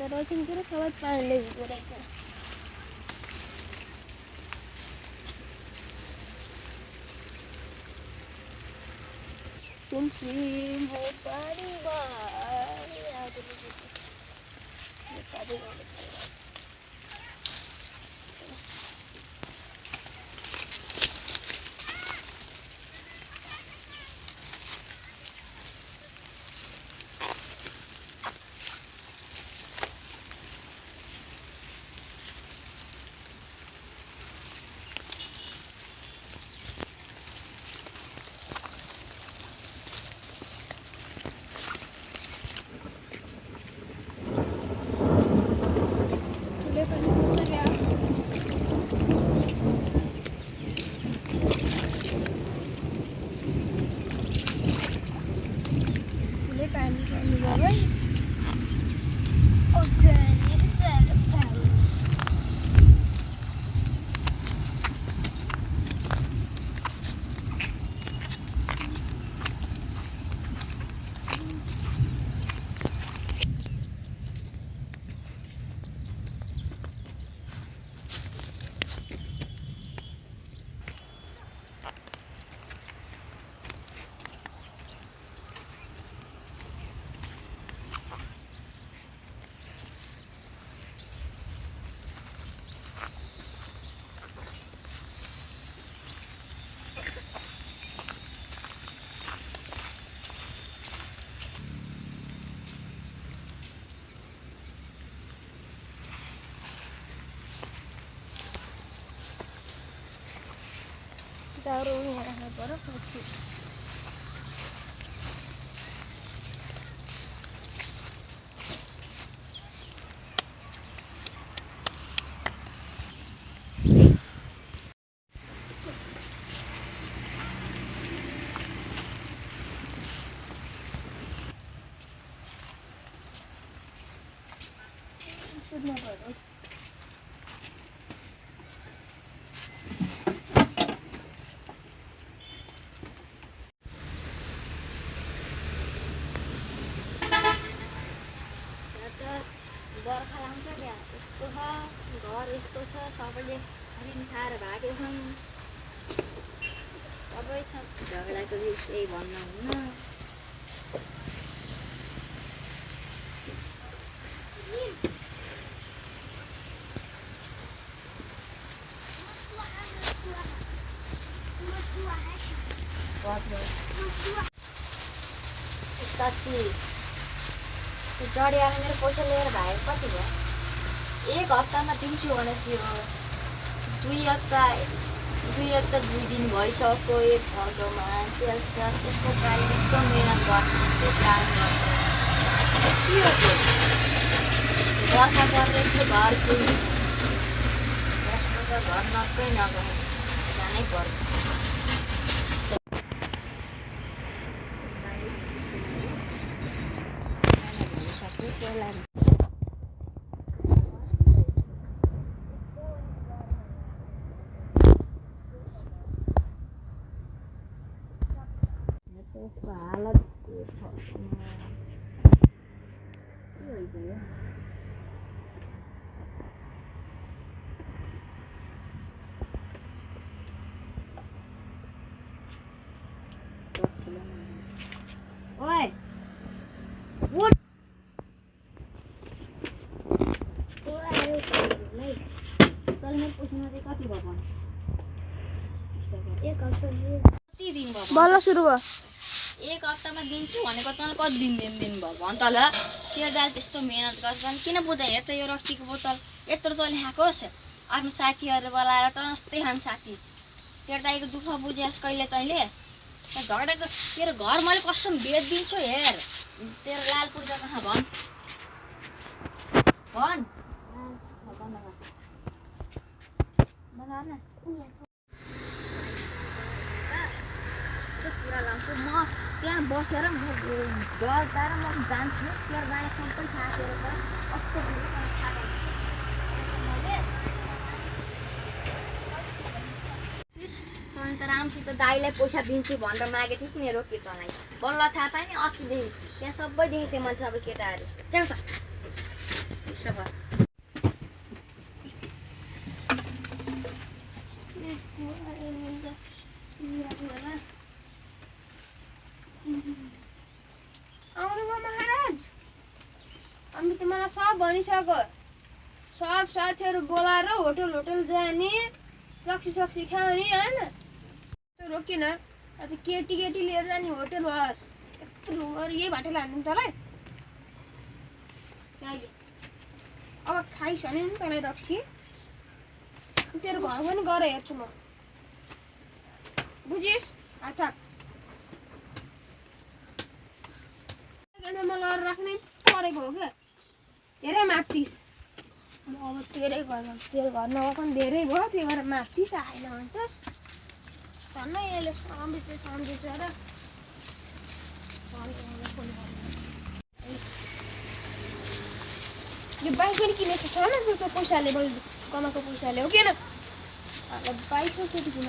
तर एकछिनतिर सबै पानीले भिजेको रहेछ। तुलसी हो परिवार Taruh merah baru kasih. Sudah baru. बर्खा आउँछ क्या यस्तो छ घर यस्तो छ सबैले ऋण खाएर भाग्यो छन् सबै छ झगडाको केही भन्न हुन्न साँच्ची जडियाले मेरो पैसा लिएर भाइ कति भयो 1 हप्तामा दिन्छु भने थियो 2 हप्ता 2 दिन भइसक्यो एक भगवान त्यसको प्राइस यस्तो मेहनत गर्ने यस्तो काम गर्छ के हो त्यो बर्खा पर्ने यस्तो घर चुनी यसको त घर नक्कै नगए जानै पर्छ त्यसको हालत ओए उठ कति भयो 1 हप्ता कति दिन भयो बल्ल सुरु भयो 1 हप्तामा दिन्छु भनेको तँलाई कति दिन भयो भन त ल तेरो दाल त्यस्तो मेहनत गर्छन् किन बुझ्दै हेर त यो रक्सीको बोतल यत्रो तैँले खाएकोस् आफ्नो साथीहरू बोलाएर त जस्तै खान साथी तेरो दाइको दुःख बुझेस् कहिले तैँले झगडाको तेरो घर मैले कसम बेचिदिन्छु हेर तेरो लाल पूर्जा कहाँ भन कुरा लान्छु म त्यहाँ बसेर म डरदार म जान्छु तेरो गाडी सबै थाहा तेरो त कस्तो तैँले त राम्रोसित दाइलाई पैसा दिन्छु भनेर मागेको थिइस् नि रोक्यो तँलाई बल्ल थाहा पाएँ नि अस्तिदेखि त्यहाँ सबै देखेको थिएँ मैले सबै केटाहरू च्याउ त यस्तो भयो आउनुभयो महाराज हामी तिमीलाई सब भनिसक्यो सब साथीहरू बोलाएर होटल जाने रक्सी खाने होइन त्यो रोकिन अझ केटी लिएर जाने होटल होस् यत्रो यही बाटो लानु तँलाई अब खाइस् भने नि तँलाई रक्सी तेरो घर पनि गएर हेर्छु म बुझिस् हात मलाई राख्नै परेको हो क्या धेरै माथिस् म अब तेरो घर नगएको पनि धेरै भयो त्यही भएर माथिस् आएन भन्छस् झन्नै यसले सम्झिन्छ र यो बाइक पनि किनेको छ न त्यो पैसाले कमाएको पैसाले हो किन बाइक कति किन